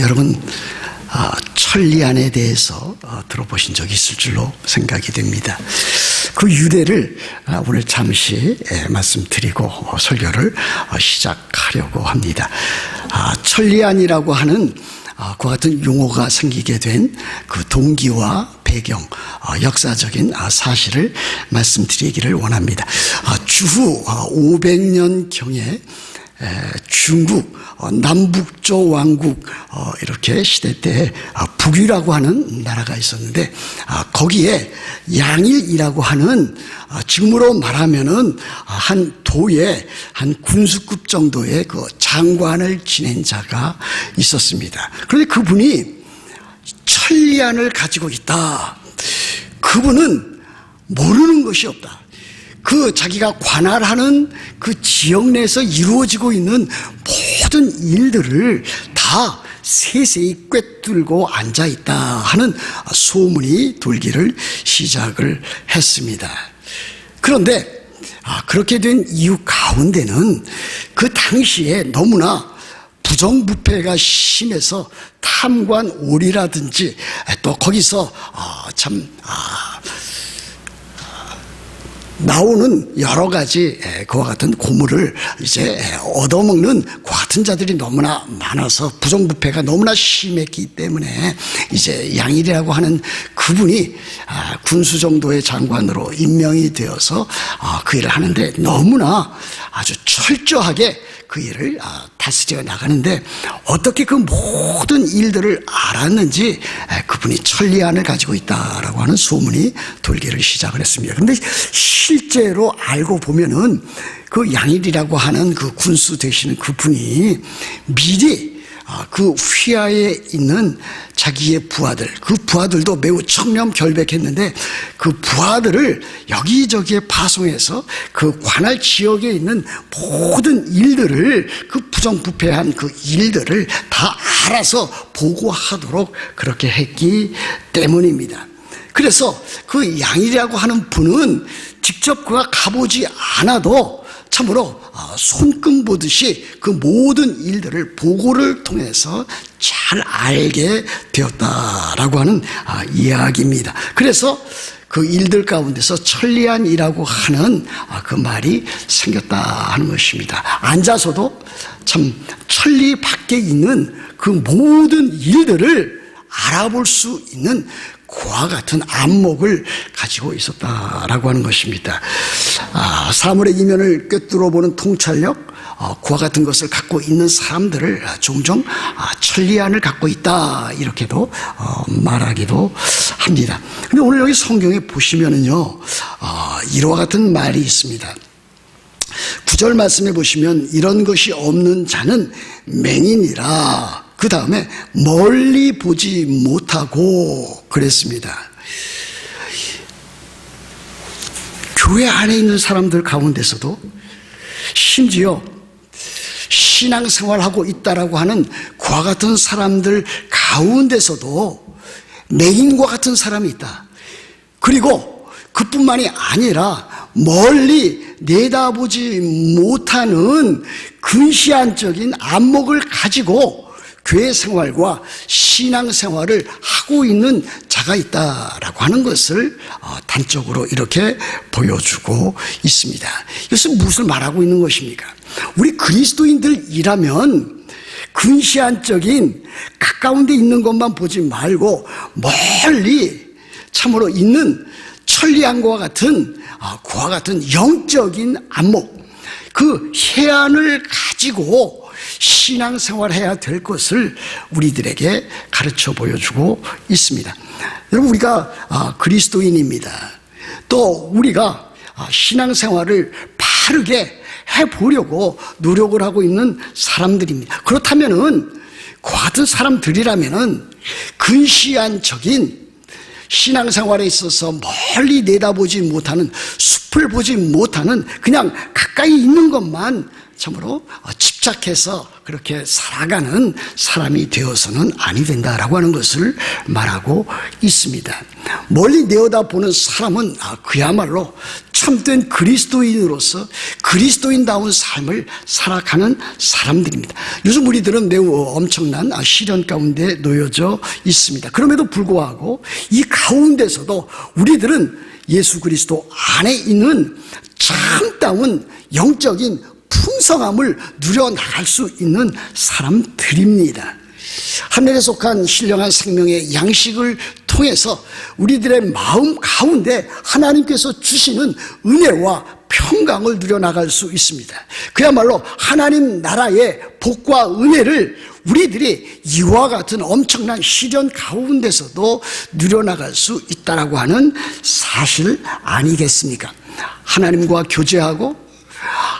여러분 천리안에 대해서 들어보신 적이 있을 줄로 생각이 됩니다. 그 유래를 오늘 잠시 말씀드리고 설교를 시작하려고 합니다. 천리안이라고 하는 그와 같은 용어가 생기게 된 그 동기와 배경, 역사적인 사실을 말씀드리기를 원합니다. 주후 500년경에 중국 남북조 왕국 이렇게 시대 때 북유라고 하는 나라가 있었는데 거기에 양일이라고 하는 지금으로 말하면은 한 도의 한 군수급 정도의 그 장관을 지낸 자가 있었습니다. 그런데 그분이 천리안을 가지고 있다. 그분은 모르는 것이 없다. 그 자기가 관할하는 그 지역 내에서 이루어지고 있는 모든 일들을 다 세세히 꿰뚫고 앉아있다 하는 소문이 돌기를 시작을 했습니다. 그런데 그렇게 된 이유 가운데는 그 당시에 너무나 부정부패가 심해서 탐관오리라든지 또 거기서 나오는 여러 가지 그와 같은 고물을 이제 얻어먹는 그와 같은 자들이 너무나 많아서 부정부패가 너무나 심했기 때문에 이제 양일이라고 하는 그분이 군수 정도의 장관으로 임명이 되어서 그 일을 하는데 너무나 아주 철저하게 그 일을 다스려 나가는데 어떻게 그 모든 일들을 알았는지 그분이 천리안을 가지고 있다라고 하는 소문이 돌기를 시작을 했습니다. 그런데 실제로 알고 보면은 그 양일이라고 하는 그 군수 되시는 그분이 미리 그 휘하에 있는 자기의 부하들, 그 부하들도 매우 청렴결백했는데 그 부하들을 여기저기에 파송해서 그 관할 지역에 있는 모든 일들을 그 부정부패한 그 일들을 다 알아서 보고하도록 그렇게 했기 때문입니다. 그래서 그 양일이라고 하는 분은 직접 그가 가보지 않아도 참으로 손금 보듯이 그 모든 일들을 보고를 통해서 잘 알게 되었다라고 하는 이야기입니다. 그래서 그 일들 가운데서 천리안이라고 하는 그 말이 생겼다 하는 것입니다. 앉아서도 참 천리 밖에 있는 그 모든 일들을 알아볼 수 있는 그와 같은 안목을 가지고 있었다라고 하는 것입니다. 사물의 이면을 꿰뚫어보는 통찰력, 그와 같은 것을 갖고 있는 사람들을 종종 천리안을 갖고 있다 이렇게도 말하기도 합니다. 근데 오늘 여기 성경에 보시면은요, 이와 같은 말이 있습니다. 9절 말씀에 보시면 이런 것이 없는 자는 맹인이라. 그 다음에 멀리 보지 못하고 그랬습니다. 교회 안에 있는 사람들 가운데서도 심지어 신앙생활하고 있다라고 하는 그와 같은 사람들 가운데서도 맹인과 같은 사람이 있다. 그리고 그뿐만이 아니라 멀리 내다보지 못하는 근시안적인 안목을 가지고 교회 생활과 신앙 생활을 하고 있는 자가 있다라고 하는 것을 단적으로 이렇게 보여주고 있습니다. 이것은 무엇을 말하고 있는 것입니까? 우리 그리스도인들이라면 근시안적인 가까운 데 있는 것만 보지 말고 멀리 참으로 있는 천리안과 같은 그와 같은 영적인 안목, 그 해안을 가지고 신앙생활해야 될 것을 우리들에게 가르쳐 보여주고 있습니다. 여러분, 우리가 그리스도인입니다. 또 우리가 신앙생활을 바르게 해보려고 노력을 하고 있는 사람들입니다. 그렇다면은 그 같은 사람들이라면은 근시안적인 신앙생활에 있어서 멀리 내다보지 못하는, 숲을 보지 못하는, 그냥 가까이 있는 것만 참으로 집착해서 그렇게 살아가는 사람이 되어서는 아니 된다라고 하는 것을 말하고 있습니다. 멀리 내어다보는 사람은 그야말로 참된 그리스도인으로서 그리스도인다운 삶을 살아가는 사람들입니다. 요즘 우리들은 매우 엄청난 시련 가운데 놓여져 있습니다. 그럼에도 불구하고 이 가운데서도 우리들은 예수 그리스도 안에 있는 참다운 영적인 풍성함을 누려나갈 수 있는 사람들입니다. 하늘에 속한 신령한 생명의 양식을 통해서 우리들의 마음 가운데 하나님께서 주시는 은혜와 평강을 누려나갈 수 있습니다. 그야말로 하나님 나라의 복과 은혜를 우리들이 이와 같은 엄청난 시련 가운데서도 누려나갈 수 있다라고 하는 사실 아니겠습니까? 하나님과 교제하고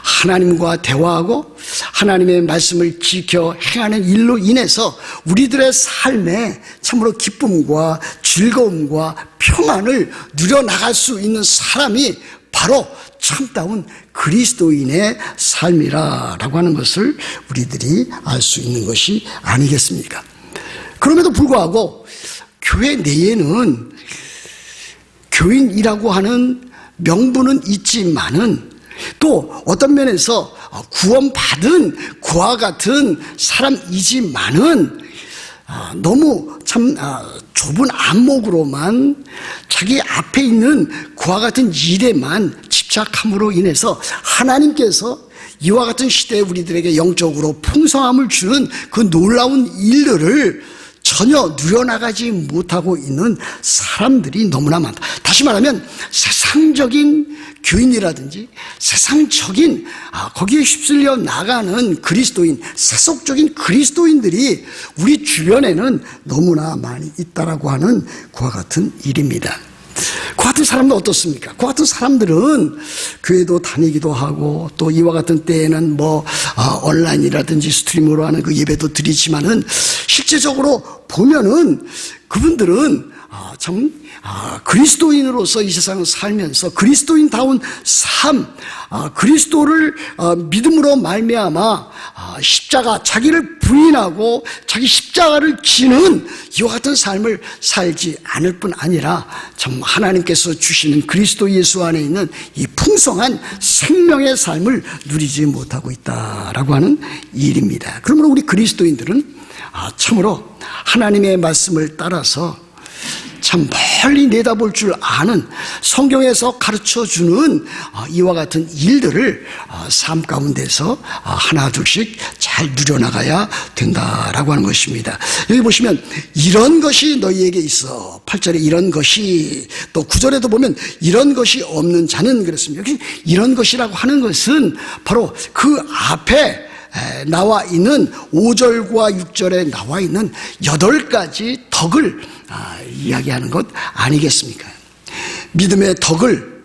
하나님과 대화하고 하나님의 말씀을 지켜 행하는 일로 인해서 우리들의 삶에 참으로 기쁨과 즐거움과 평안을 누려나갈 수 있는 사람이 바로 참다운 그리스도인의 삶이라고 하는 것을 우리들이 알 수 있는 것이 아니겠습니까? 그럼에도 불구하고 교회 내에는 교인이라고 하는 명분은 있지만은 또 어떤 면에서 구원받은 그와 같은 사람이지만은 너무 참 좁은 안목으로만 자기 앞에 있는 그와 같은 일에만 집착함으로 인해서 하나님께서 이와 같은 시대에 우리들에게 영적으로 풍성함을 주는 그 놀라운 일들을 전혀 누려나가지 못하고 있는 사람들이 너무나 많다. 다시 말하면 세상적인 교인이라든지 세상적인 거기에 휩쓸려 나가는 그리스도인, 세속적인 그리스도인들이 우리 주변에는 너무나 많이 있다라고 하는 그와 같은 일입니다. 그 같은 사람은 어떻습니까? 그 같은 사람들은 교회도 다니기도 하고 또 이와 같은 때에는 온라인이라든지 스트리밍으로 하는 그 예배도 드리지만은 실제적으로 보면은 그분들은 참 그리스도인으로서 이 세상을 살면서 그리스도인다운 삶, 그리스도를 믿음으로 말미암아 십자가, 자기를 부인하고 자기 십자가를 지는 이와 같은 삶을 살지 않을 뿐 아니라 참 하나님께서 주시는 그리스도 예수 안에 있는 이 풍성한 생명의 삶을 누리지 못하고 있다라고 하는 일입니다. 그러므로 우리 그리스도인들은 참으로 하나님의 말씀을 따라서 참 멀리 내다볼 줄 아는 성경에서 가르쳐주는 이와 같은 일들을 삶 가운데서 하나 둘씩 잘 누려나가야 된다라고 하는 것입니다. 여기 보시면 이런 것이 너희에게 있어. 8절에 이런 것이, 또 9절에도 보면 이런 것이 없는 자는 그랬습니다. 여기 이런 것이라고 하는 것은 바로 그 앞에 나와 있는 5절과 6절에 나와 있는 8가지 덕을 이야기하는 것 아니겠습니까? 믿음의 덕을,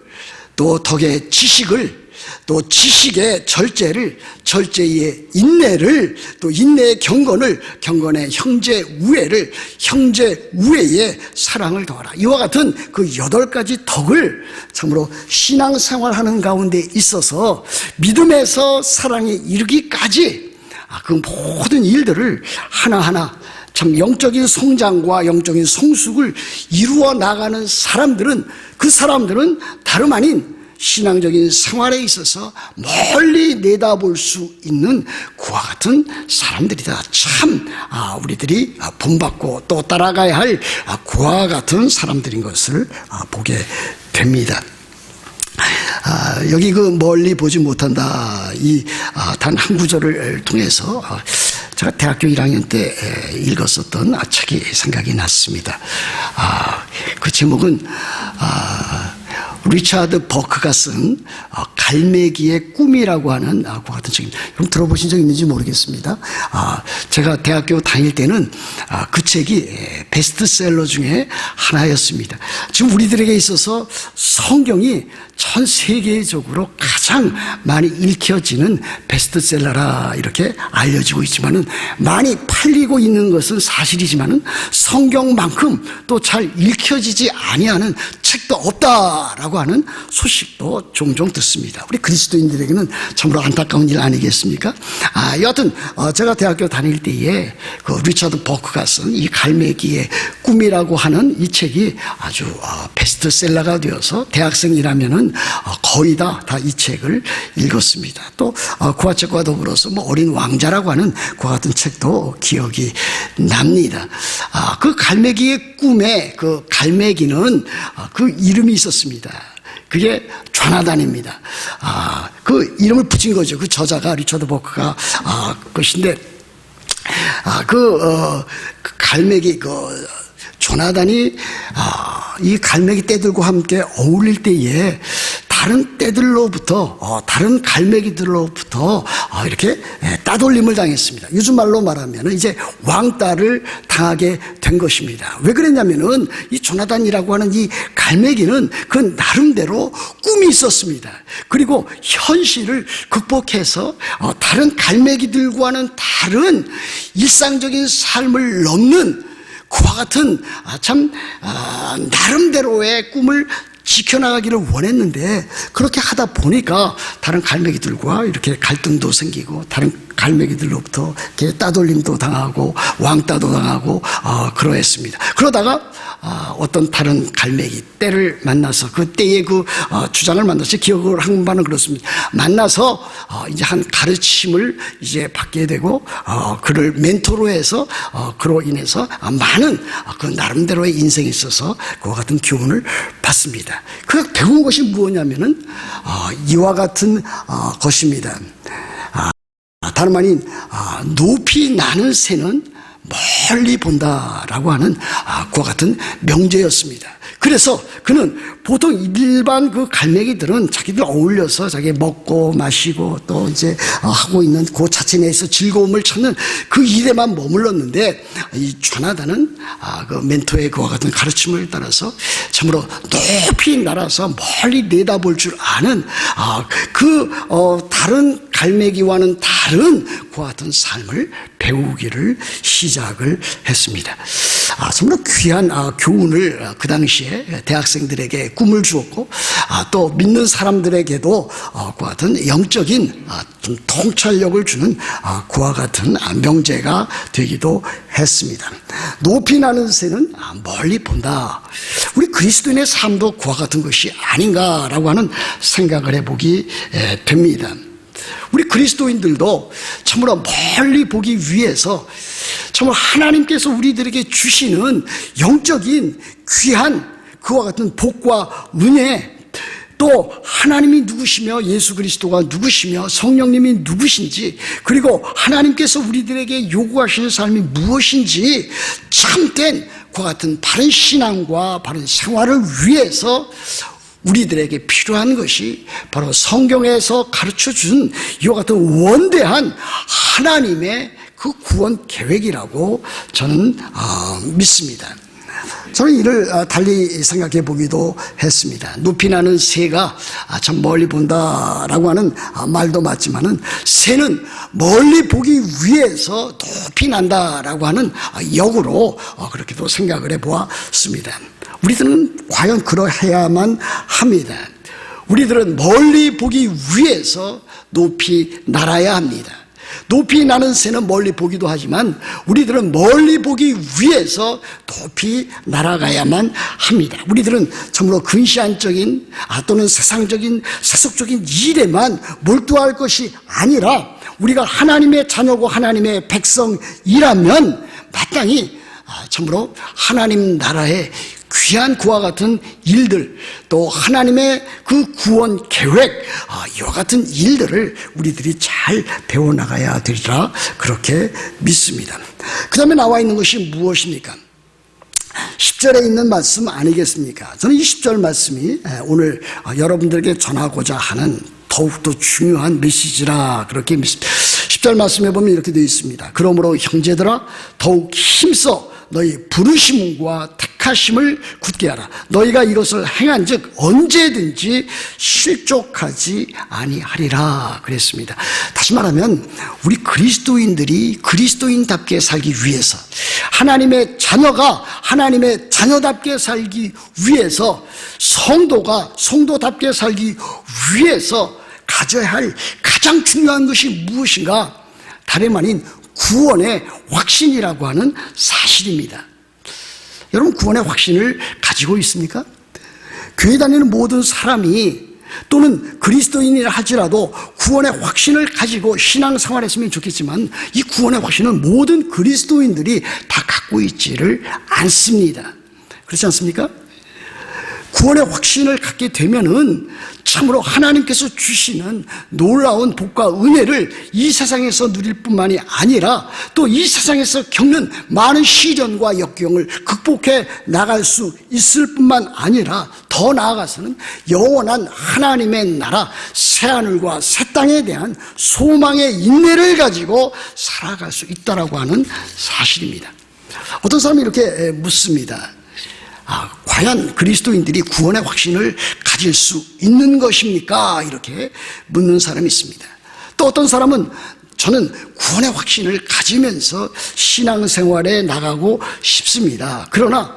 또 덕의 지식을, 또 지식의 절제를, 절제의 인내를, 또 인내의 경건을, 경건의 형제 우애를, 형제 우애의 사랑을 더하라. 이와 같은 그 8가지 덕을 참으로 신앙생활하는 가운데 있어서 믿음에서 사랑에 이르기까지 그 모든 일들을 하나하나 참 영적인 성장과 영적인 성숙을 이루어 나가는 사람들은, 그 사람들은 다름 아닌 신앙적인 생활에 있어서 멀리 내다볼 수 있는 그와 같은 사람들이다. 참 우리들이 본받고 또 따라가야 할 그와 같은 사람들인 것을 보게 됩니다. 여기 그 멀리 보지 못한다, 이 단 한 구절을 통해서 제가 대학교 1학년 때 읽었었던 책이 생각이 났습니다. 그 제목은 리차드 버크가 쓴 갈매기의 꿈이라고 하는 그 같은 책입니다. 여러분 들어보신 적 있는지 모르겠습니다. 제가 대학교 다닐 때는 그 책이 베스트셀러 중에 하나였습니다. 지금 우리들에게 있어서 성경이 전 세계적으로 가장 많이 읽혀지는 베스트셀러라 이렇게 알려지고 있지만은, 많이 팔리고 있는 것은 사실이지만은 성경만큼 또 잘 읽혀지지 아니하는 책도 없다라고 하는 소식도 종종 듣습니다. 우리 그리스도인들에게는 참으로 안타까운 일 아니겠습니까? 여하튼 제가 대학교 다닐 때에 그 리처드 버크가 쓴 이 갈매기의 꿈이라고 하는 이 책이 아주 베스트셀러가 되어서 대학생이라면은 거의 다 이 책을 읽었습니다. 또 그와 책과 더불어서 뭐 어린 왕자라고 하는 그와 같은 책도 기억이 납니다. 그 갈매기의 꿈에 그 갈매기는 그 이름이 있었습니다. 그게 조나단입니다. 그 이름을 붙인 거죠. 그 저자가 리처드 버크가 것인데, 그 갈매기 조나단이 이 갈매기 떼들과 함께 어울릴 때에 다른 떼들로부터 다른 갈매기들로부터 이렇게 따돌림을 당했습니다. 요즘 말로 말하면 이제 왕따를 당하게 된 것입니다. 왜 그랬냐면은 이 조나단이라고 하는 이 갈매기는 그 나름대로 꿈이 있었습니다. 그리고 현실을 극복해서 다른 갈매기들과는 다른 일상적인 삶을 넘는 그와 같은 참 나름대로의 꿈을 지켜나가기를 원했는데, 그렇게 하다 보니까 다른 갈매기들과 이렇게 갈등도 생기고 다른 갈매기들로부터 이렇게 따돌림도 당하고 왕따도 당하고 그러했습니다. 그러다가 어떤 다른 갈매기 떼를 만나서 그 떼의 그 주장을 만나서 기억을 한 바는 그렇습니다. 만나서 이제 한 가르침을 이제 받게 되고 그를 멘토로 해서 그로 인해서 많은 그 나름대로의 인생에 있어서 그와 같은 교훈을 받습니다. 그 배운 것이 무엇이냐면은 이와 같은 것입니다. 다름 아닌 높이 나는 새는 멀리 본다라고 하는 그와 같은 명제였습니다. 그래서 그는 보통 일반 그 갈매기들은 자기들 어울려서 자기 먹고 마시고 또 이제 하고 있는 그 자체 내에서 즐거움을 찾는 그 일에만 머물렀는데, 이 조나단은 그 멘토의 그와 같은 가르침을 따라서 참으로 높이 날아서 멀리 내다볼 줄 아는 다른 갈매기와는 다른 그와 같은 삶을 배우기를 시작을 했습니다. 참으로 귀한 교훈을 그 당시에 대학생들에게 꿈을 주었고, 또 믿는 사람들에게도 그와 같은 영적인 좀 통찰력을 주는 그와 같은 명제가 되기도 했습니다. 높이 나는 새는 멀리 본다. 우리 그리스도인의 삶도 그와 같은 것이 아닌가라고 하는 생각을 해보기 됩니다. 우리 그리스도인들도 참으로 멀리 보기 위해서 참으로 하나님께서 우리들에게 주시는 영적인 귀한 그와 같은 복과 은혜, 또 하나님이 누구시며 예수 그리스도가 누구시며 성령님이 누구신지, 그리고 하나님께서 우리들에게 요구하시는 삶이 무엇인지 참된 그와 같은 바른 신앙과 바른 생활을 위해서 우리들에게 필요한 것이 바로 성경에서 가르쳐준 이와 같은 원대한 하나님의 그 구원 계획이라고 저는 믿습니다. 저는 이를 달리 생각해 보기도 했습니다. 높이 나는 새가 참 멀리 본다라고 하는 말도 맞지만은, 새는 멀리 보기 위해서 높이 난다라고 하는 역으로 그렇게도 생각을 해 보았습니다. 우리들은 과연 그러해야만 합니다. 우리들은 멀리 보기 위해서 높이 날아야 합니다. 높이 나는 새는 멀리 보기도 하지만 우리들은 멀리 보기 위해서 높이 날아가야만 합니다. 우리들은 참으로 근시안적인 또는 세상적인 세속적인 일에만 몰두할 것이 아니라, 우리가 하나님의 자녀고 하나님의 백성이라면 마땅히 참으로 하나님 나라의 귀한 그와 같은 일들, 또 하나님의 그 구원 계획, 이와 같은 일들을 우리들이 잘 배워나가야 되리라 그렇게 믿습니다. 그 다음에 나와 있는 것이 무엇입니까? 10절에 있는 말씀 아니겠습니까? 저는 이 10절 말씀이 오늘 여러분들에게 전하고자 하는 더욱더 중요한 메시지라 그렇게 믿습니다. 10절 말씀에 보면 이렇게 되어 있습니다. 그러므로 형제들아 더욱 힘써 너희 부르심과 택 택하심을 굳게 하라. 너희가 이것을 행한 즉 언제든지 실족하지 아니하리라 그랬습니다. 다시 말하면 우리 그리스도인들이 그리스도인답게 살기 위해서, 하나님의 자녀가 하나님의 자녀답게 살기 위해서, 성도가 성도답게 살기 위해서 가져야 할 가장 중요한 것이 무엇인가? 다름 아닌 구원의 확신이라고 하는 사실입니다. 여러분, 구원의 확신을 가지고 있습니까? 교회 다니는 모든 사람이, 또는 그리스도인이라 할지라도 구원의 확신을 가지고 신앙생활했으면 좋겠지만, 이 구원의 확신은 모든 그리스도인들이 다 갖고 있지를 않습니다. 그렇지 않습니까? 구원의 확신을 갖게 되면은 참으로 하나님께서 주시는 놀라운 복과 은혜를 이 세상에서 누릴 뿐만이 아니라 또 이 세상에서 겪는 많은 시련과 역경을 극복해 나갈 수 있을 뿐만 아니라 더 나아가서는 영원한 하나님의 나라 새하늘과 새 땅에 대한 소망의 인내를 가지고 살아갈 수 있다라고 하는 사실입니다. 어떤 사람이 이렇게 묻습니다. 과연 그리스도인들이 구원의 확신을 가질 수 있는 것입니까? 이렇게 묻는 사람이 있습니다. 또 어떤 사람은 저는 구원의 확신을 가지면서 신앙생활에 나가고 싶습니다. 그러나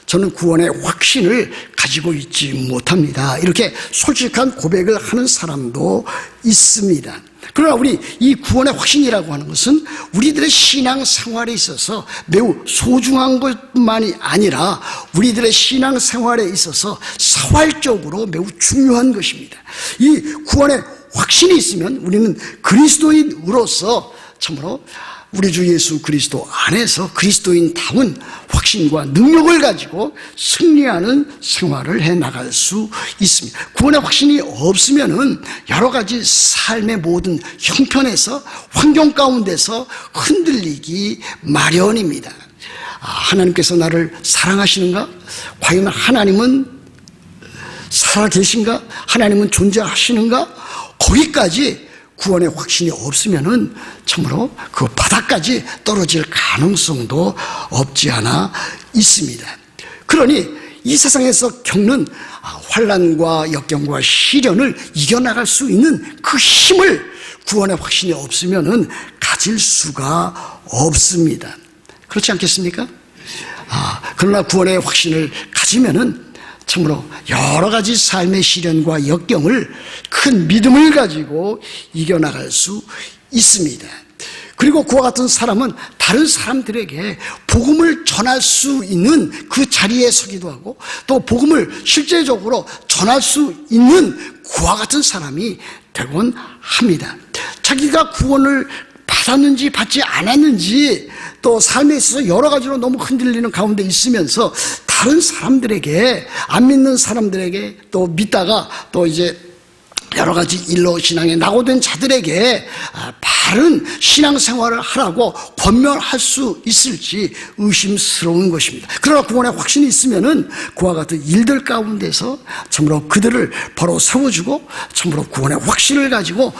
저는 구원의 확신을 가지고 있지 못합니다. 이렇게 솔직한 고백을 하는 사람도 있습니다. 그러나 우리 이 구원의 확신이라고 하는 것은 우리들의 신앙생활에 있어서 매우 소중한 것뿐만이 아니라 우리들의 신앙생활에 있어서 사활적으로 매우 중요한 것입니다. 이 구원의 확신이 있으면 우리는 그리스도인으로서 참으로 우리 주 예수 그리스도 안에서 그리스도인다운 확신과 능력을 가지고 승리하는 생활을 해나갈 수 있습니다. 구원의 확신이 없으면은 여러 가지 삶의 모든 형편에서, 환경 가운데서 흔들리기 마련입니다. 하나님께서 나를 사랑하시는가? 과연 하나님은 살아계신가? 하나님은 존재하시는가? 거기까지 구원의 확신이 없으면은 참으로 그 바닥까지 떨어질 가능성도 없지 않아 있습니다. 그러니 이 세상에서 겪는 환난과 역경과 시련을 이겨나갈 수 있는 그 힘을 구원의 확신이 없으면은 가질 수가 없습니다. 그렇지 않겠습니까? 그러나 구원의 확신을 가지면은 참으로 여러 가지 삶의 시련과 역경을 큰 믿음을 가지고 이겨나갈 수 있습니다. 그리고 그와 같은 사람은 다른 사람들에게 복음을 전할 수 있는 그 자리에 서기도 하고 또 복음을 실제적으로 전할 수 있는 그와 같은 사람이 되곤 합니다. 자기가 구원을 받았는지 받지 않았는지 또 삶에 있어서 여러 가지로 너무 흔들리는 가운데 있으면서 다른 사람들에게, 안 믿는 사람들에게, 또 믿다가 또 이제 여러 가지 일로 신앙에 낙오된 자들에게 바른 신앙생활을 하라고 권면할 수 있을지 의심스러운 것입니다. 그러나 구원의 확신이 있으면은 그와 같은 일들 가운데서 참으로 그들을 바로 세워주고 참으로 구원의 확신을 가지고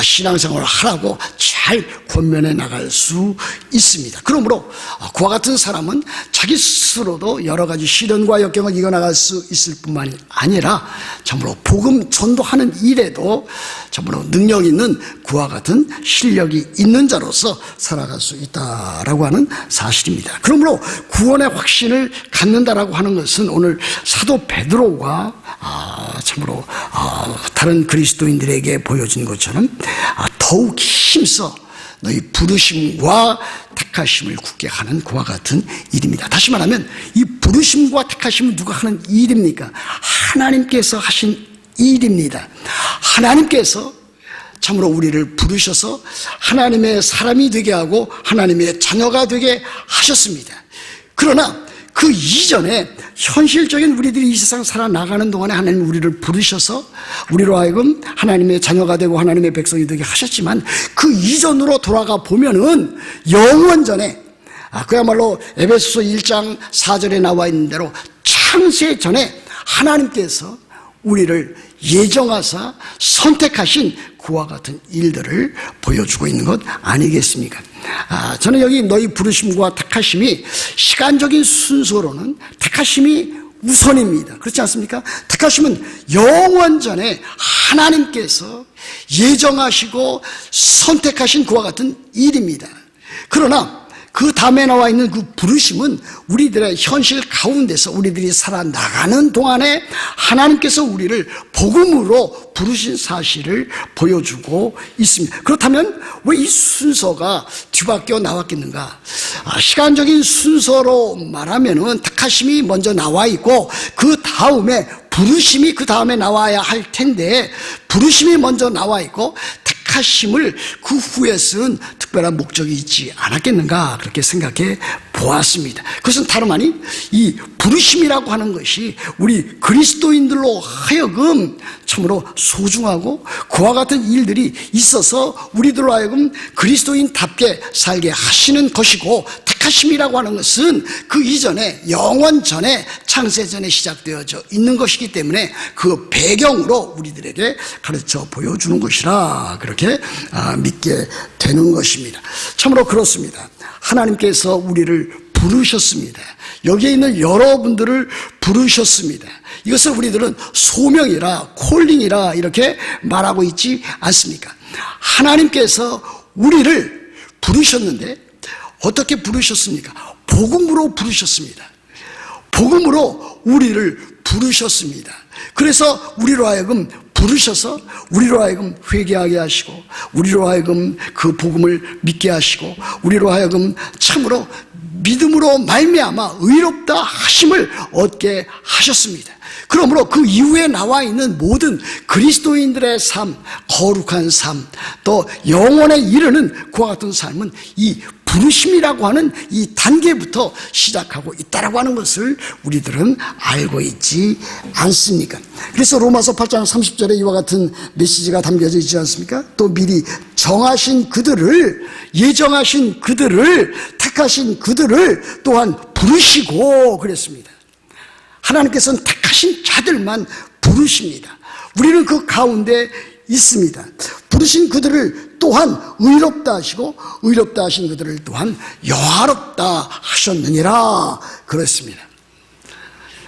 신앙생활을 하라고 잘 권면해 나갈 수 있습니다. 그러므로 그와 같은 사람은 자기 스스로도 여러 가지 시련과 역경을 이겨나갈 수 있을 뿐만이 아니라 참으로 복음 전도하는 일에도 참으로 능력 있는 그와 같은 실력이 있는 자로서 살아갈 수 있다라고 하는 사실입니다. 그러므로 구원의 확신을 갖는다라고 하는 것은 오늘 사도 베드로가 참으로 다른 그리스도인들에게 보여준 것처럼 더욱 힘써 너희 부르심과 택하심을 굳게 하는 그와 같은 일입니다. 다시 말하면 이 부르심과 택하심은 누가 하는 일입니까? 하나님께서 하신 일입니다. 하나님께서 참으로 우리를 부르셔서 하나님의 사람이 되게 하고 하나님의 자녀가 되게 하셨습니다. 그러나 그 이전에 현실적인 우리들이 이 세상 살아나가는 동안에 하나님 우리를 부르셔서 우리로 하여금 하나님의 자녀가 되고 하나님의 백성이 되게 하셨지만 그 이전으로 돌아가 보면은 영원전에 그야말로 에베소서 1장 4절에 나와 있는 대로 창세 전에 하나님께서 우리를 예정하사 선택하신 그와 같은 일들을 보여주고 있는 것 아니겠습니까? 저는 여기 너희 부르심과 택하심이 시간적인 순서로는 택하심이 우선입니다. 그렇지 않습니까? 택하심은 영원 전에 하나님께서 예정하시고 선택하신 그와 같은 일입니다. 그러나 그 다음에 나와 있는 그 부르심은 우리들의 현실 가운데서 우리들이 살아나가는 동안에 하나님께서 우리를 복음으로 부르신 사실을 보여주고 있습니다. 그렇다면 왜 이 순서가 뒤바뀌어 나왔겠는가? 시간적인 순서로 말하면은 택하심이 먼저 나와 있고 그 다음에 부르심이 그 다음에 나와야 할 텐데 부르심이 먼저 나와 있고 택하심을 그 후에 쓴 특별한 목적이 있지 않았겠는가 그렇게 생각해 보았습니다. 그것은 다름 아닌 이 부르심이라고 하는 것이 우리 그리스도인들로 하여금 참으로 소중하고 그와 같은 일들이 있어서 우리들로 하여금 그리스도인답게 살게 하시는 것이고 택하심이라고 하는 것은 그 이전에 영원 전에 창세 전에 시작되어져 있는 것이기 때문에 그 배경으로 우리들에게 가르쳐 보여주는 것이라 그렇게 믿게 되는 것입니다. 참으로 그렇습니다. 하나님께서 우리를 부르셨습니다. 여기에 있는 여러분들을 부르셨습니다. 이것을 우리들은 소명이라 콜링이라 이렇게 말하고 있지 않습니까? 하나님께서 우리를 부르셨는데 어떻게 부르셨습니까? 복음으로 부르셨습니다. 복음으로 우리를 부르셨습니다. 그래서 우리로 하여금 부르셔서 우리로 하여금 회개하게 하시고 우리로 하여금 그 복음을 믿게 하시고 우리로 하여금 참으로 믿음으로 말미암아 의롭다 하심을 얻게 하셨습니다. 그러므로 그 이후에 나와 있는 모든 그리스도인들의 삶, 거룩한 삶, 또 영원에 이르는 그와 같은 삶은 이 부르심이라고 하는 이 단계부터 시작하고 있다라고 하는 것을 우리들은 알고 있지 않습니까? 그래서 로마서 8장 30절에 이와 같은 메시지가 담겨져 있지 않습니까? 또 미리 정하신 그들을, 예정하신 그들을, 택하신 그들을 또한 부르시고 그랬습니다. 하나님께서는 택하신 자들만 부르십니다. 우리는 그 가운데 있습니다. 부르신 그들을 또한 의롭다 하시고 의롭다 하신 그들을 또한 영화롭다 하셨느니라 그랬습니다.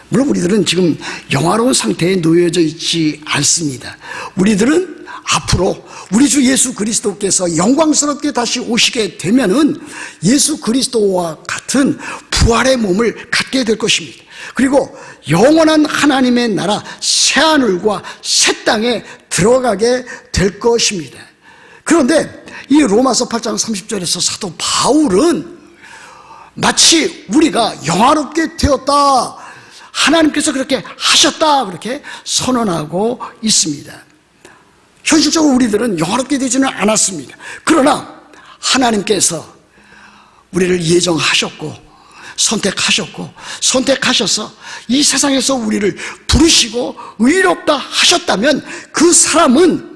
물론 우리들은 지금 영화로운 상태에 놓여져 있지 않습니다. 우리들은 앞으로 우리 주 예수 그리스도께서 영광스럽게 다시 오시게 되면은 예수 그리스도와 같은 부활의 몸을 갖게 될 것입니다. 그리고 영원한 하나님의 나라 새하늘과 새 땅에 들어가게 될 것입니다. 그런데 이 로마서 8장 30절에서 사도 바울은 마치 우리가 영화롭게 되었다, 하나님께서 그렇게 하셨다 그렇게 선언하고 있습니다. 현실적으로 우리들은 영화롭게 되지는 않았습니다. 그러나 하나님께서 우리를 예정하셨고 선택하셔서 이 세상에서 우리를 부르시고 의롭다 하셨다면 그 사람은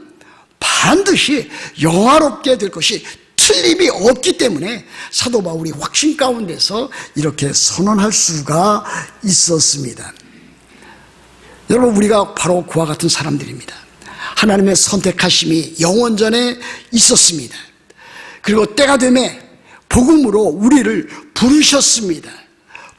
반드시 영화롭게 될 것이 틀림이 없기 때문에 사도 바울이 확신 가운데서 이렇게 선언할 수가 있었습니다. 여러분, 우리가 바로 그와 같은 사람들입니다. 하나님의 선택하심이 영원전에 있었습니다. 그리고 때가 되매 복음으로 우리를 부르셨습니다.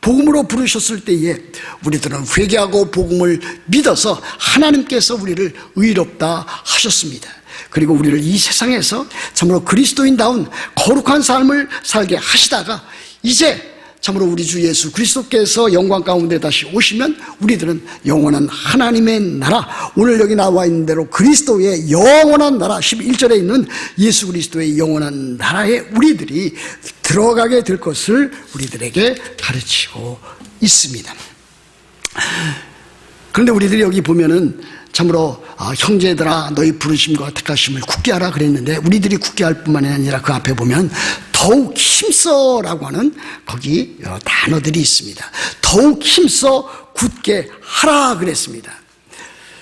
복음으로 부르셨을 때에 우리들은 회개하고 복음을 믿어서 하나님께서 우리를 의롭다 하셨습니다. 그리고 우리를 이 세상에서 참으로 그리스도인다운 거룩한 삶을 살게 하시다가 이제 참으로 우리 주 예수 그리스도께서 영광 가운데 다시 오시면 우리들은 영원한 하나님의 나라, 오늘 여기 나와 있는 대로 그리스도의 영원한 나라, 11절에 있는 예수 그리스도의 영원한 나라에 우리들이 들어가게 될 것을 우리들에게 가르치고 있습니다. 그런데 우리들이 여기 보면은 참으로 형제들아 너희 부르심과 택하심을 굳게 하라 그랬는데 우리들이 굳게 할 뿐만 아니라 그 앞에 보면 더욱 힘써라고 하는 거기 단어들이 있습니다. 더욱 힘써 굳게 하라 그랬습니다.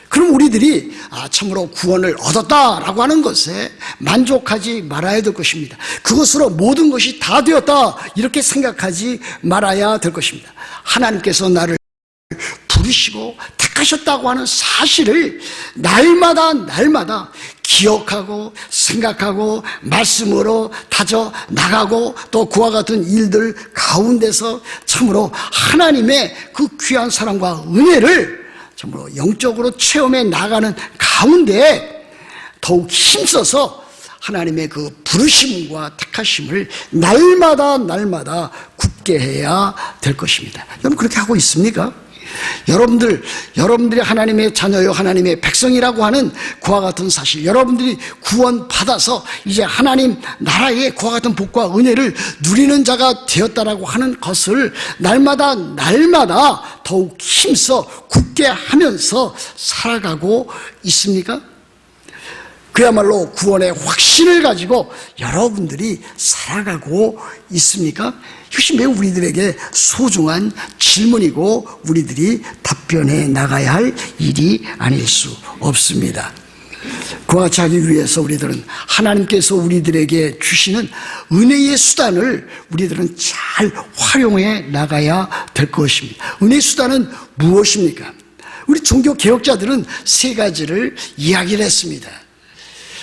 그럼 우리들이 참으로 구원을 얻었다라고 하는 것에 만족하지 말아야 될 것입니다. 그것으로 모든 것이 다 되었다 이렇게 생각하지 말아야 될 것입니다. 하나님께서 나를 부르시고 택하셨다고 하는 사실을 날마다 기억하고 생각하고 말씀으로 다져 나가고 또 그와 같은 일들 가운데서 참으로 하나님의 그 귀한 사랑과 은혜를 참으로 영적으로 체험해 나가는 가운데 더욱 힘써서 하나님의 그 부르심과 택하심을 날마다 굳게 해야 될 것입니다. 여러분 그렇게 하고 있습니까? 여러분들이 하나님의 자녀요 하나님의 백성이라고 하는 그와 같은 사실, 여러분들이 구원받아서 이제 하나님 나라의 그와 같은 복과 은혜를 누리는 자가 되었다라고 하는 것을 날마다 더욱 힘써 굳게 하면서 살아가고 있습니까? 그야말로 구원의 확신을 가지고 여러분들이 살아가고 있습니까? 이것이 매우 우리들에게 소중한 질문이고 우리들이 답변해 나가야 할 일이 아닐 수 없습니다. 그와 같이 하기 위해서 우리들은 하나님께서 우리들에게 주시는 은혜의 수단을 우리들은 잘 활용해 나가야 될 것입니다. 은혜의 수단은 무엇입니까? 우리 종교 개혁자들은 세 가지를 이야기를 했습니다.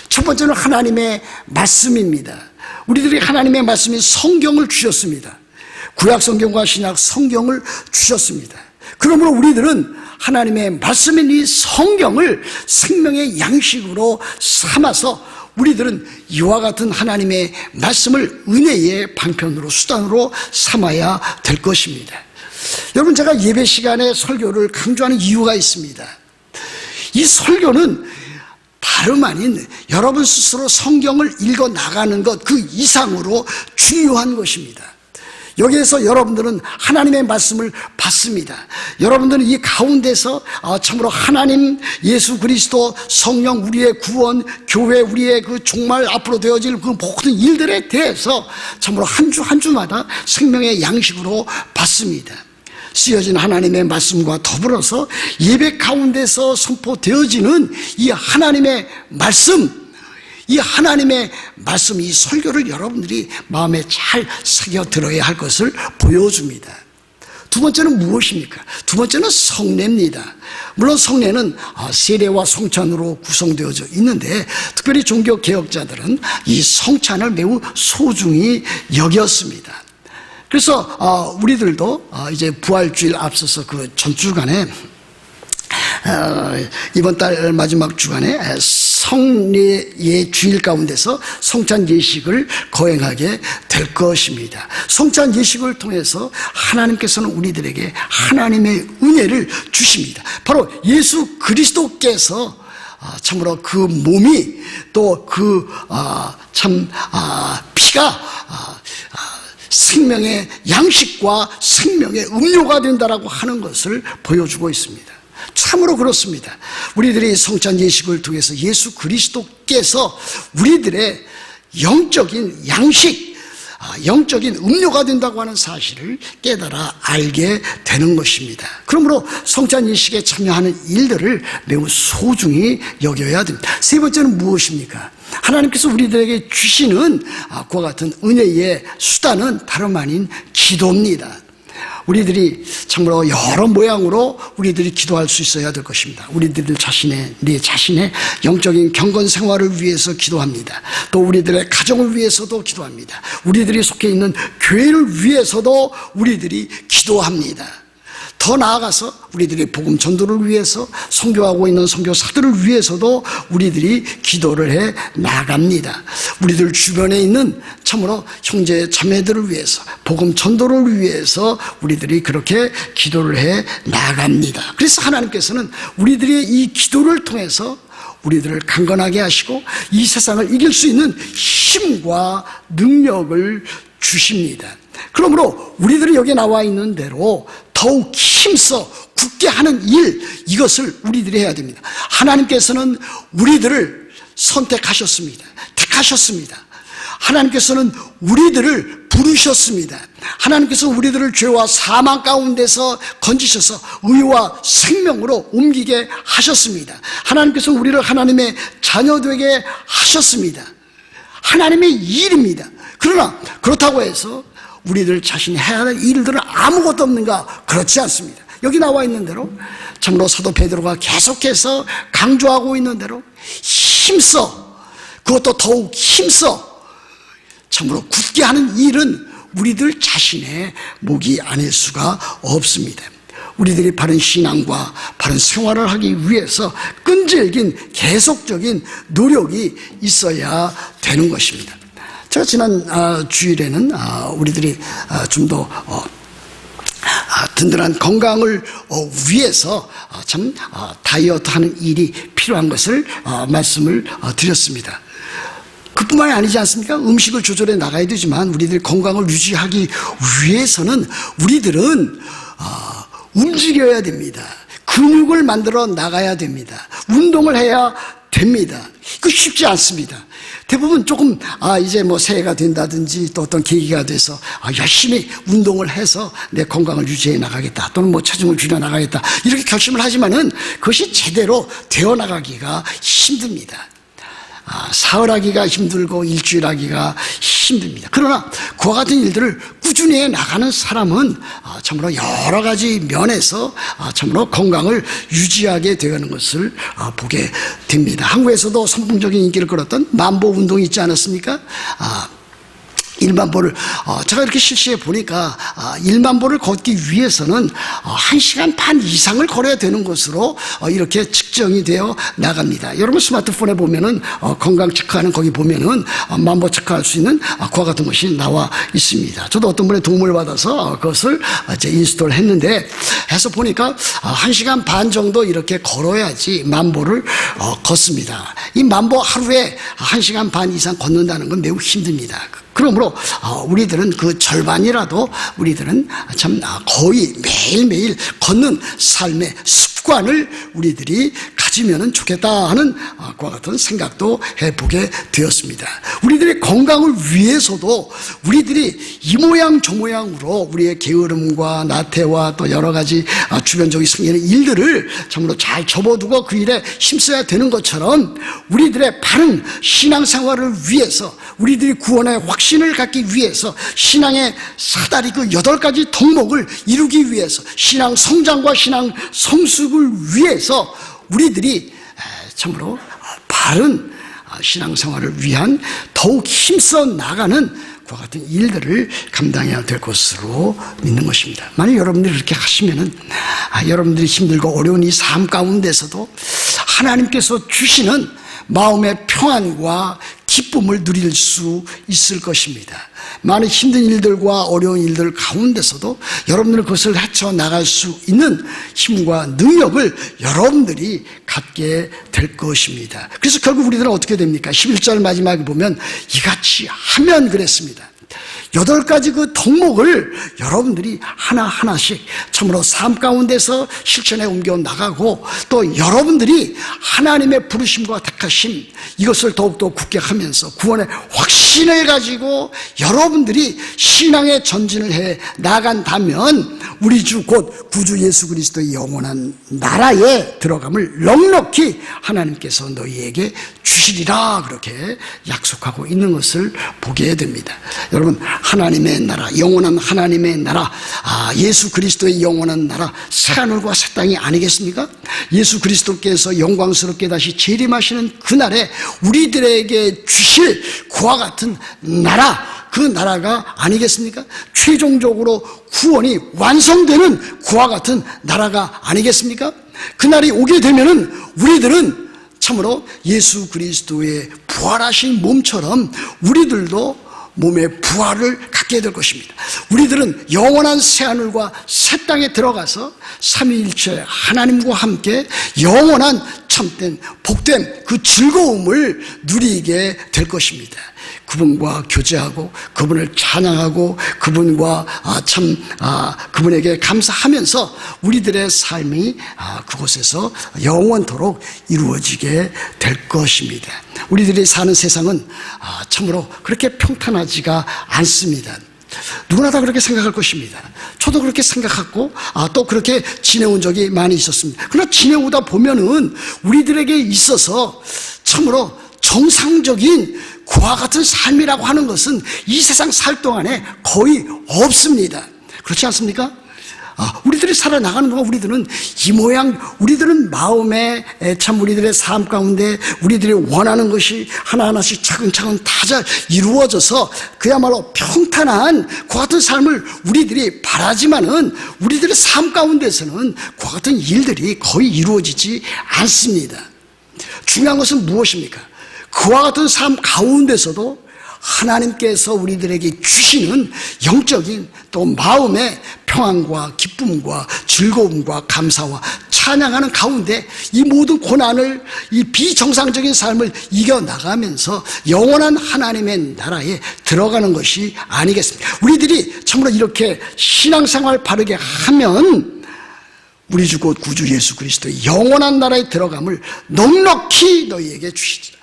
첫 번째는 하나님의 말씀입니다. 우리들이 하나님의 말씀인 성경을 주셨습니다. 구약 성경과 신약 성경을 주셨습니다. 그러므로 우리들은 하나님의 말씀인 이 성경을 생명의 양식으로 삼아서 우리들은 이와 같은 하나님의 말씀을 은혜의 방편으로 수단으로 삼아야 될 것입니다. 여러분 제가 예배 시간에 설교를 강조하는 이유가 있습니다. 이 설교는 다름 아닌 여러분 스스로 성경을 읽어 나가는 것 그 이상으로 중요한 것입니다. 여기에서 여러분들은 하나님의 말씀을 받습니다. 여러분들은 이 가운데서 참으로 하나님, 예수 그리스도, 성령, 우리의 구원, 교회, 우리의 그 정말 앞으로 되어질 그 모든 일들에 대해서 참으로 한 주 한 주마다 생명의 양식으로 받습니다. 쓰여진 하나님의 말씀과 더불어서 예배 가운데서 선포되어지는 이 하나님의 말씀, 이 하나님의 말씀, 이 설교를 여러분들이 마음에 잘 새겨 들어야 할 것을 보여줍니다. 두 번째는 무엇입니까? 두 번째는 성례입니다. 물론 성례는 세례와 성찬으로 구성되어져 있는데 특별히 종교개혁자들은 이 성찬을 매우 소중히 여겼습니다. 그래서 우리들도 이제 부활주일 앞서서 그 전주간에 이번 달 마지막 주간에 성례의 주일 가운데서 성찬 예식을 거행하게 될 것입니다. 성찬 예식을 통해서 하나님께서는 우리들에게 하나님의 은혜를 주십니다. 바로 예수 그리스도께서 참으로 그 몸이 또 그 피가 생명의 양식과 생명의 음료가 된다라고 하는 것을 보여주고 있습니다. 참으로 그렇습니다. 우리들이 성찬 예식을 통해서 예수 그리스도께서 우리들의 영적인 양식, 영적인 음료가 된다고 하는 사실을 깨달아 알게 되는 것입니다. 그러므로 성찬 예식에 참여하는 일들을 매우 소중히 여겨야 됩니다. 세 번째는 무엇입니까? 하나님께서 우리들에게 주시는 그와 같은 은혜의 수단은 다름 아닌 기도입니다. 우리들이 참으로 여러 모양으로 우리들이 기도할 수 있어야 될 것입니다. 우리들 내 자신의 영적인 경건 생활을 위해서 기도합니다. 또 우리들의 가정을 위해서도 기도합니다. 우리들이 속해 있는 교회를 위해서도 우리들이 기도합니다. 더 나아가서 우리들이 복음 전도를 위해서 선교하고 있는 선교사들을 위해서도 우리들이 기도를 해 나갑니다. 우리들 주변에 있는 참으로 형제 자매들을 위해서 복음 전도를 위해서 우리들이 그렇게 기도를 해 나갑니다. 그래서 하나님께서는 우리들의 이 기도를 통해서 우리들을 강건하게 하시고 이 세상을 이길 수 있는 힘과 능력을 주십니다. 그러므로 우리들이 여기 나와 있는 대로 더욱 힘써 굳게 하는 일, 이것을 우리들이 해야 됩니다. 하나님께서는 우리들을 선택하셨습니다. 택하셨습니다. 하나님께서는 우리들을 부르셨습니다. 하나님께서 우리들을 죄와 사망 가운데서 건지셔서 의와 생명으로 옮기게 하셨습니다. 하나님께서 우리를 하나님의 자녀 되게 하셨습니다. 하나님의 일입니다. 그러나 그렇다고 해서 우리들 자신이 해야 할 일들은 아무것도 없는가? 그렇지 않습니다. 여기 나와 있는 대로 참으로 사도 베드로가 계속해서 강조하고 있는 대로 힘써, 그것도 더욱 힘써 참으로 굳게 하는 일은 우리들 자신의 몫이 아닐 수가 없습니다. 우리들이 바른 신앙과 바른 생활을 하기 위해서 끈질긴 계속적인 노력이 있어야 되는 것입니다. 제가 지난 주일에는 우리들이 좀 더 든든한 건강을 위해서 참 다이어트하는 일이 필요한 것을 말씀을 드렸습니다. 그뿐만이 아니지 않습니까? 음식을 조절해 나가야 되지만 우리들 건강을 유지하기 위해서는 우리들은 움직여야 됩니다. 근육을 만들어 나가야 됩니다. 운동을 해야 됩니다. 그 쉽지 않습니다. 대부분 조금 이제 뭐 새해가 된다든지 또 어떤 계기가 돼서 열심히 운동을 해서 내 건강을 유지해 나가겠다 또는 뭐 체중을 줄여 나가겠다 이렇게 결심을 하지만은 그것이 제대로 되어 나가기가 힘듭니다. 사흘 하기가 힘들고 일주일 하기가 힘듭니다. 그러나 그와 같은 일들을 꾸준히 해 나가는 사람은 참으로 여러 가지 면에서 참으로 건강을 유지하게 되는 것을 보게 됩니다. 한국에서도 선풍적인 인기를 끌었던 만보 운동이 있지 않았습니까? 1만 보를 제가 이렇게 실시해 보니까 1만 보를 걷기 위해서는 1시간 반 이상을 걸어야 되는 것으로 이렇게 측정이 되어 나갑니다. 여러분 스마트폰에 보면은 건강 체크하는 거기 보면은 만보 체크할 수 있는 그와 같은 것이 나와 있습니다. 저도 어떤 분의 도움을 받아서 그것을 이제 인스톨 했는데 해서 보니까 1시간 반 정도 이렇게 걸어야지 만보를 걷습니다. 이 만보 하루에 1시간 반 이상 걷는다는 건 매우 힘듭니다. 그러므로 우리들은 그 절반이라도 우리들은 참 거의 매일매일 걷는 삶의 습관을 우리들이 가지면 좋겠다 하는 그와 같은 생각도 해보게 되었습니다. 우리들의 건강을 위해서도 우리들이 이 모양 저 모양으로 우리의 게으름과 나태와 또 여러 가지 주변적인 생기는 일들을 참으로 잘 접어두고 그 일에 힘써야 되는 것처럼 우리들의 바른 신앙생활을 위해서 우리들이 구원의 확신을 갖기 위해서 신앙의 사다리 그 8가지 덕목을 이루기 위해서 신앙 성장과 신앙 성숙을 위해서 우리들이 참으로 바른 신앙생활을 위한 더욱 힘써 나가는 그와 같은 일들을 감당해야 될 것으로 믿는 것입니다. 만약 여러분들이 그렇게 하시면은 여러분들이 힘들고 어려운 이 삶 가운데서도 하나님께서 주시는 마음의 평안과 기쁨을 누릴 수 있을 것입니다. 많은 힘든 일들과 어려운 일들 가운데서도 여러분들은 그것을 헤쳐나갈 수 있는 힘과 능력을 여러분들이 갖게 될 것입니다. 그래서 결국 우리들은 어떻게 됩니까? 11절 마지막에 보면 이같이 하면 그랬습니다. 8가지 그 덕목을 여러분들이 하나하나씩 참으로 삶 가운데서 실천에 옮겨 나가고 또 여러분들이 하나님의 부르심과 택하심 이것을 더욱더 굳게 하면서 구원의 확신을 가지고 여러분들이 신앙의 전진을 해 나간다면 우리 주 곧 구주 예수 그리스도의 영원한 나라에 들어감을 넉넉히 하나님께서 너희에게 주시리라 그렇게 약속하고 있는 것을 보게 됩니다. 여러분 하나님의 나라, 영원한 하나님의 나라, 예수 그리스도의 영원한 나라, 새하늘과 새 땅이 아니겠습니까? 예수 그리스도께서 영광스럽게 다시 재림하시는 그날에 우리들에게 주실 그와 같은 나라, 그 나라가 아니겠습니까? 최종적으로 구원이 완성되는 그와 같은 나라가 아니겠습니까? 그날이 오게 되면은 우리들은 참으로 예수 그리스도의 부활하신 몸처럼 우리들도 몸의 부활을 갖게 될 것입니다. 우리들은 영원한 새하늘과 새 땅에 들어가서 삼위일체 하나님과 함께 영원한 참된 복된 그 즐거움을 누리게 될 것입니다. 그분과 교제하고 그분을 찬양하고 그분과 그분에게 감사하면서 우리들의 삶이 그곳에서 영원토록 이루어지게 될 것입니다. 우리들이 사는 세상은 참으로 그렇게 평탄하지가 않습니다. 누구나 다 그렇게 생각할 것입니다. 저도 그렇게 생각하고 또 그렇게 지내온 적이 많이 있었습니다. 그러나 지내오다 보면은 우리들에게 있어서 참으로 정상적인 그와 같은 삶이라고 하는 것은 이 세상 살 동안에 거의 없습니다. 그렇지 않습니까? 우리들이 살아나가는 동안 우리들은 이 모양, 우리들은 마음에 참 우리들의 삶 가운데 우리들이 원하는 것이 하나하나씩 차근차근 다 잘 이루어져서 그야말로 평탄한 그와 같은 삶을 우리들이 바라지만은 우리들의 삶 가운데서는 그와 같은 일들이 거의 이루어지지 않습니다. 중요한 것은 무엇입니까? 그와 같은 삶 가운데서도 하나님께서 우리들에게 주시는 영적인 또 마음의 평안과 기쁨과 즐거움과 감사와 찬양하는 가운데 이 모든 고난을, 이 비정상적인 삶을 이겨나가면서 영원한 하나님의 나라에 들어가는 것이 아니겠습니까? 우리들이 참으로 이렇게 신앙생활 바르게 하면 우리 주 곧 구주 예수 그리스도의 영원한 나라에 들어감을 넉넉히 너희에게 주시리라.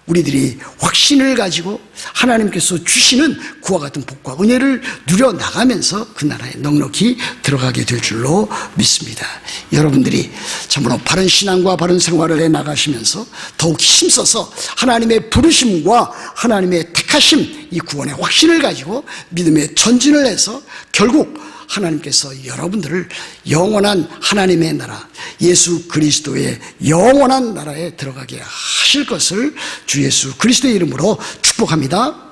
우리들이 확신을 가지고 하나님께서 주시는 그와 같은 복과 은혜를 누려나가면서 그 나라에 넉넉히 들어가게 될 줄로 믿습니다. 여러분들이 참으로 바른 신앙과 바른 생활을 해나가시면서 더욱 힘써서 하나님의 부르심과 하나님의 택하심, 이 구원의 확신을 가지고 믿음의 전진을 해서 결국 하나님께서 여러분들을 영원한 하나님의 나라, 예수 그리스도의 영원한 나라에 들어가게 하실 것을 주 예수 그리스도의 이름으로 축복합니다.